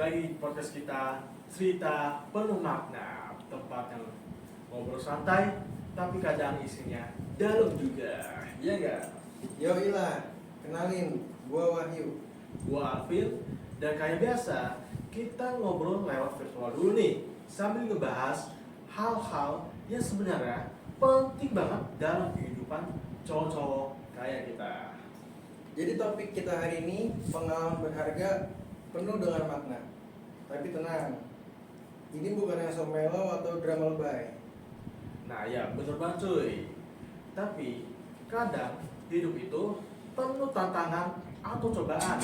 lagi di podcast kita, cerita penuh makna, tempat yang ngobrol santai tapi kadang isinya dalam juga. Iya enggak? Yo Ila, kenalin, gua Wahyu. Gua Alvin, dan kayak biasa kita ngobrol lewat virtual dulu nih, sambil ngebahas hal-hal yang sebenarnya penting banget dalam kehidupan cowok-cowok kayak kita. Jadi topik kita hari ini pengalaman berharga penuh dengan makna. Tapi tenang, ini bukan yang somelo atau drama lebay. Nah ya bener banget cuy. Tapi kadang hidup itu penuh tantangan atau cobaan,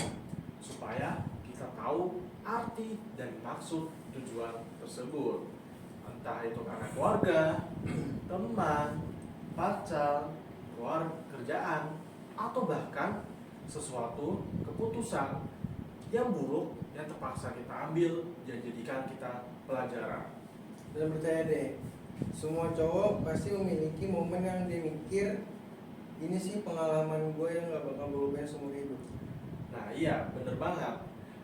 supaya kita tahu arti dan maksud tujuan tersebut. Entah itu karena keluarga, teman, pacar, kerjaan, atau bahkan sesuatu keputusan yang buruk yang terpaksa kita ambil dan jadikan kita pelajaran. Dan percaya deh, semua cowok pasti memiliki momen yang dia mikir, ini sih pengalaman gue yang gak bakal gue lupain seumur hidup. Nah iya bener banget.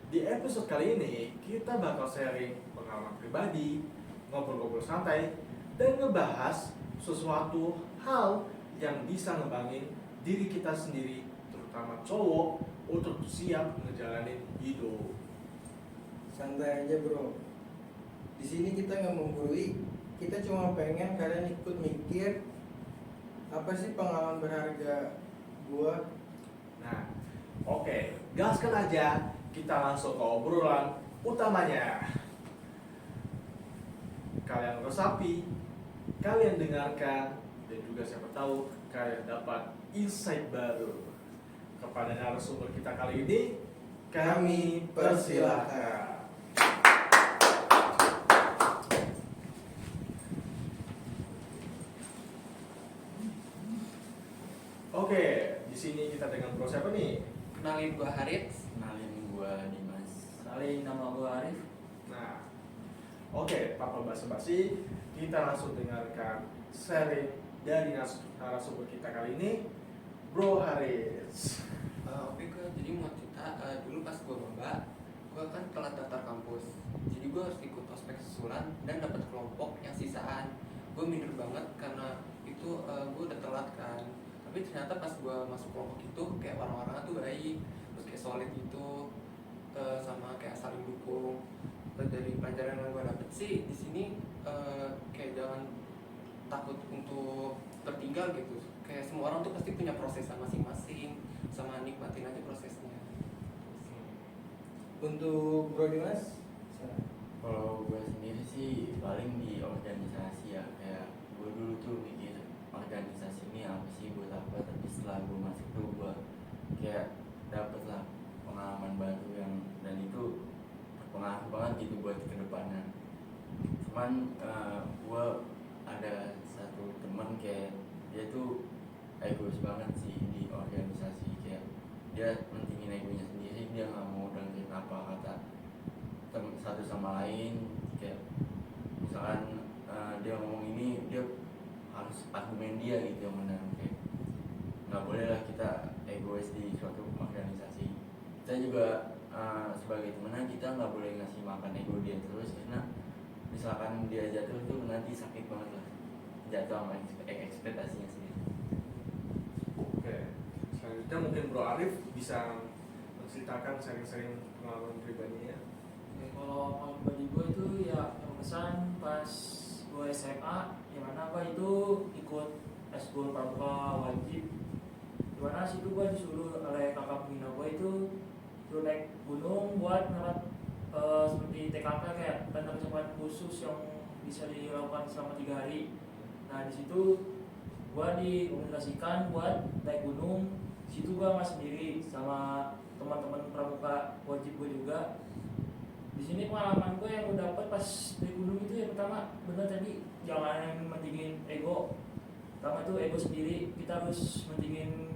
Di episode kali ini kita bakal sharing pengalaman pribadi, ngobrol-ngobrol santai, dan ngebahas sesuatu hal yang bisa ngebangin diri kita sendiri, terutama cowok, untuk siap ngejalanin hidup. Santai aja bro. Di sini kita nggak menggurui, kita cuma pengen kalian ikut mikir apa sih pengalaman berharga gua. Nah, oke, gaskan aja, kita langsung ke obrolan utamanya. Kalian resapi, kalian dengarkan, dan juga siapa tahu kalian dapat insight baru. Kepada narasumber kita kali ini, kami persilahkan. Oke, di sini kita dengan bro siapa nih? Kenalin gua Harits. Kenalin gua Dimas. Kenalin nama gua Arif. Nah, oke, tanpa basa-basi, kita langsung dengarkan sharing dari narasumber kita kali ini, Bro Harits. Oke, gua jadi mau cerita dulu pas gua maba, gua kan telat daftar kampus. Jadi gua harus ikut ospek susulan dan dapat kelompok yang sisaan. Gua minder banget karena itu gua udah telat kan. Tapi ternyata pas gua masuk kelompok itu kayak orang-orang tuh baik, terus kayak solid gitu, sama kayak saling dukung. Dari pelajaran yang gue dapet sih di sini kayak jangan takut untuk tertinggal gitu. Kayak semua orang tuh pasti punya prosesnya masing-masing, sama nikmatin aja prosesnya. Untuk Bro Dimas, Kalau gua sendiri sih paling di organisasi ya, kayak gua dulu tuh mikir organisasi ini apa sih buat apa, tapi setelah gua masuk tuh gua kayak dapet lah pengalaman baru yang dan itu berpengaruh banget gitu buat kedepannya. Cuman gua ada satu teman kayak dia tuh egois banget sih di organisasi, kayak dia mentingin egonya sendiri, dia nggak mau dengerin apa kata satu sama lain. Kayak misalkan dia ngomong ini, dia harus argumen dia gitu yang benar. Kayak nggak boleh lah kita egois di suatu organisasi. Kita juga sebagai temenan kita nggak boleh ngasih makan ego dia terus, karena misalkan dia jatuh tuh nanti sakit banget lah, jatuh sama ekspektasinya sendiri. Oke, selanjutnya mungkin Bro Arif bisa menceritakan sharing-sharing pengalaman pribadinya. Oke, kalau pengalaman pribadi gue itu ya yang kesan pas gue SMA, yang mana gue itu ikut eskul pramuka wajib, dimana situ gue disuruh oleh kakak pembina gue itu suruh naik gunung buat ngerat seperti TKK, kayak tanda kecepatan khusus yang bisa dilakukan selama 3 hari. Nah di situ gue dikomunikasikan buat naik gunung. Situ gue nggak sendiri, sama teman-teman pramuka wajib gue juga. Di sini pengalaman gue yang gue dapat pas naik gunung itu yang pertama benar tadi, jangan mentingin ego. Pertama itu ego sendiri, kita harus mentingin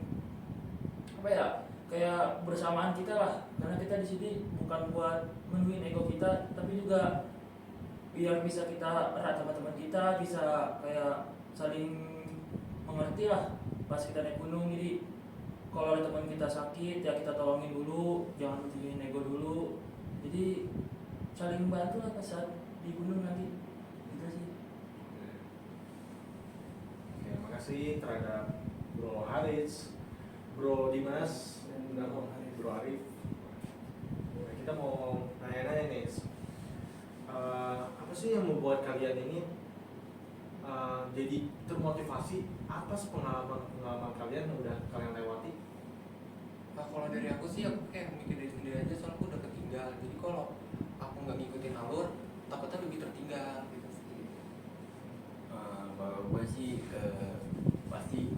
apa ya, kayak bersamaan kita lah, karena kita di sini bukan buat menuhin ego kita, tapi juga biar bisa kita erat sama teman kita, bisa kayak saling mengerti lah pas kita naik gunung. Jadi kalau ada teman kita sakit ya kita tolongin dulu, jangan mentingin ego dulu. Jadi saling bantu lah pas saat di gunung nanti gitu sih. Oke, makasih terhadap Bro Haris, Bro Dimas, dan Bro Arif. Nah, kita mau nanya-nanya nih, apa sih yang membuat kalian ini jadi termotivasi? Apa sih pengalaman kalian yang udah kalian lewati? Nah, kalau dari aku sih aku kayak mikir dari sendiri aja, soalnya aku udah ketinggal. Jadi kalau aku nggak ngikutin alur, takutnya lebih tertinggal gitu sih. Kalau gue sih pasti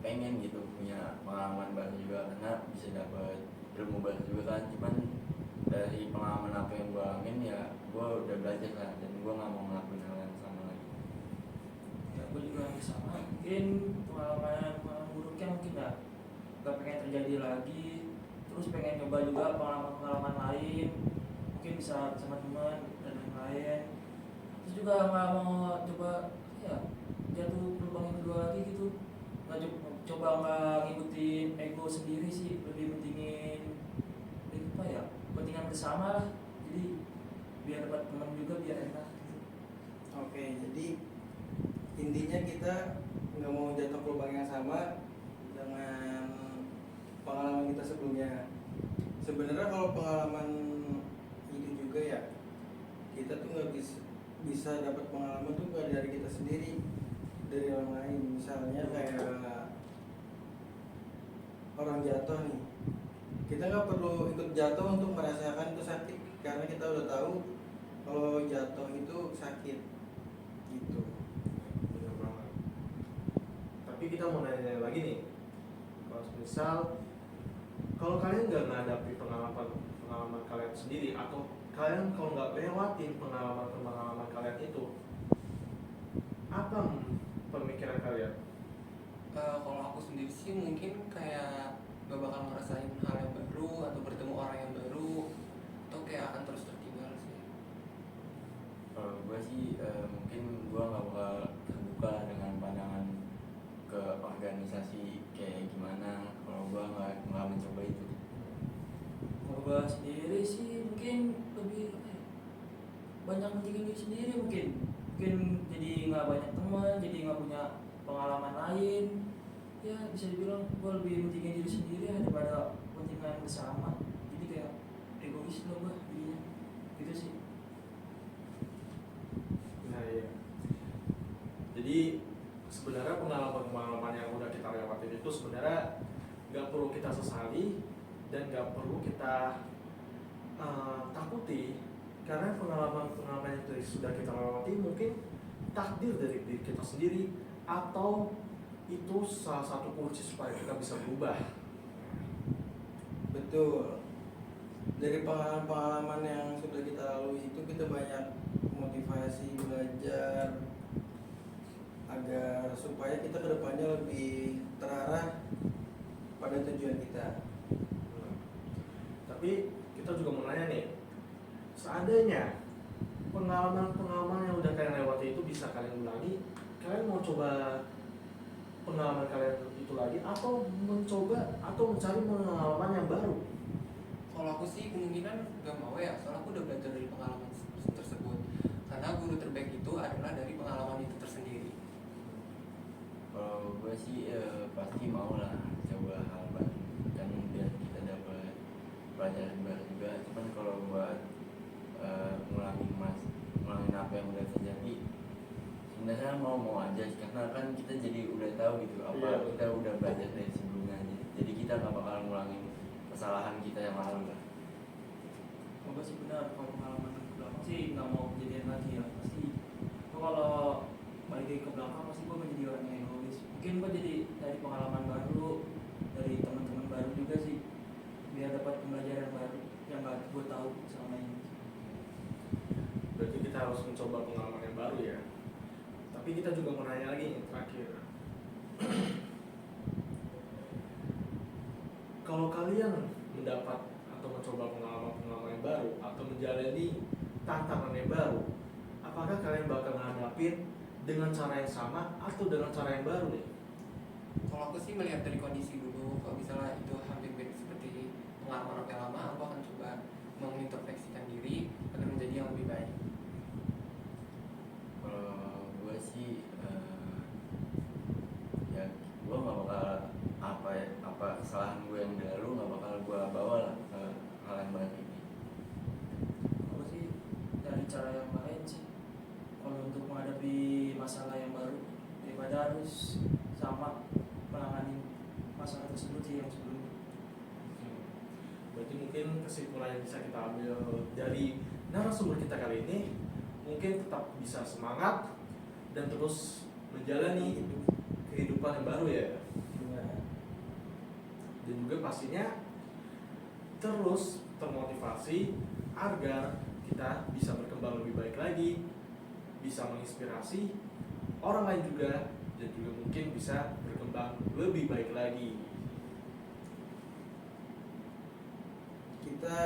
pengen gitu punya pengalaman baru juga, karena bisa dapat ilmu baru juga kan. Cuman dari pengalaman apa yang gue alamin ya gue udah belajar lah, dan gue nggak mau ngelakuin hal yang sama lagi. Ya gue juga hampir sama, mungkin pengalaman buruknya mungkin gak pengen terjadi lagi, terus pengen nyoba juga pengalaman lain, mungkin bisa sama teman dan lain-lain. Terus juga nggak mau coba ya jatuh lubang yang kedua lagi gitu, nggak coba nggak ngikutin ego sendiri sih, lebih pentingin apa ya, kepentingan bersama lah, jadi biar dapat teman juga biar enak gitu. Oke, jadi intinya kita nggak mau jatuh ke lubang yang sama dengan pengalaman kita sebelumnya. Sebenarnya kalau pengalaman itu juga ya, kita tuh nggak bisa dapat pengalaman tuh nggak dari kita sendiri, dari orang lain. Misalnya kayak orang jatuh nih, kita nggak perlu ikut jatuh untuk merasakan itu sakit, karena kita udah tahu kalau jatuh itu sakit gitu. Bener banget. Tapi kita mau nanya lagi nih, kalau misal kalau kalian nggak menghadapi pengalaman kalian sendiri, atau kalian kalau nggak lewatin pengalaman kalian itu, apa pemikiran kalian? Kalau aku sendiri sih mungkin kayak gak bakal ngerasain hal yang baru atau bertemu orang yang baru, atau kayak akan terus tertinggal sih. Kalau gue sih mungkin gue nggak bakal terbuka dengan pandangan ke organisasi kayak gimana kalau gue nggak mencoba itu. Kalau gue sendiri sih mungkin lebih apa ya, banyak mentingin diri sendiri, mungkin jadi nggak banyak teman, jadi nggak punya pengalaman lain. Ya bisa dibilang gue lebih mentingin diri sendiri daripada kepentingan bersama, jadi kayak egois loh gue jadinya gitu sih. Nah iya. Jadi sebenarnya pengalaman yang udah kita lewatin itu sebenarnya nggak perlu kita sesali dan nggak perlu kita takuti, karena pengalaman yang sudah kita lewati mungkin takdir dari diri kita sendiri, atau itu salah satu kunci supaya kita bisa berubah. Betul. Dari pengalaman yang sudah kita lalui itu kita banyak motivasi belajar agar supaya kita kedepannya lebih terarah pada tujuan kita. Tapi kita juga mau nanya nih, seandainya pengalaman yang udah kalian lewati itu bisa kalian ulangi, kalian mau coba pengalaman kalian itu lagi, atau mencoba atau mencari pengalaman yang baru? Kalau aku sih kemungkinan gak mau ya, soalnya aku udah belajar dari pengalaman tersebut. Karena guru terbaik itu adalah dari pengalaman itu tersendiri. Kalau gue sih pasti mau lah coba hal baru, kan biar kita dapat pelajaran baru juga. Cuman kalau buat ngulangin apa yang udah terjadi, sebenarnya mau aja sih, karena kan kita jadi udah tahu gitu apa. Iya. Kita udah belajar dari sebelumnya aja, jadi kita nggak bakal ngulangin kesalahan kita yang lalu lah. Semoga sih benar, kalau pengalaman ke belakang sih nggak mau kejadian lagi ya pasti. Gua kalau balik lagi ke belakang pasti gue menjadi orang yang egois. Mungkin gue jadi dari pengalaman baru, dari teman-teman baru juga sih, biar dapat pembelajaran baru yang nggak gue tahu selama ini. Berarti kita harus mencoba pengalaman yang baru ya. Tapi kita juga mau nanya lagi nih, terakhir. Kalau kalian mendapat atau mencoba pengalaman yang baru atau menjalani tantangan yang baru, apakah kalian bakal menghadapin dengan cara yang sama atau dengan cara yang baru nih? Kalau aku sih melihat dari kondisi dulu, kalau misalnya itu hampir mirip seperti pengalaman aku yang lama, aku akan coba mengintrospeksikan diri agar menjadi yang lebih baik. Kalau gue sih ya gue nggak bakal apa kesalahan gue yang lalu nggak bakal gue bawa lah ke hal yang baru ini. Aku sih dari cara yang lain sih, kalau untuk menghadapi masalah yang baru daripada harus sama menangani masalah tersebut sih yang sebelumnya. Berarti mungkin kesimpulan yang bisa kita ambil dari narasumber kita kali ini, mungkin tetap bisa semangat dan terus menjalani kehidupan yang baru ya. Dan juga pastinya terus termotivasi agar kita bisa berkembang lebih baik lagi, bisa menginspirasi orang lain juga, dan juga mungkin bisa berkembang lebih baik lagi. Kita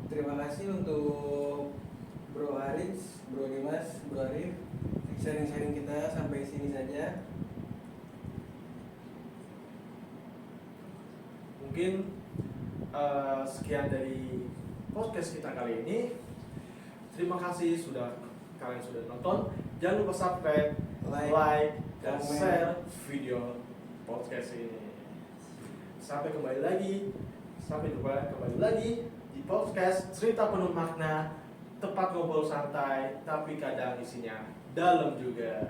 terima kasih untuk Bro Haris, Bro Dimas, Bro Arif, sharing-sharing kita sampai sini saja. Mungkin sekian dari podcast kita kali ini. Terima kasih kalian sudah nonton. Jangan lupa subscribe, like dan comment. share video podcast ini. Sampai jumpa kembali lagi di podcast Cerita Penuh Makna, tempat ngobrol santai tapi kadang isinya dalam juga.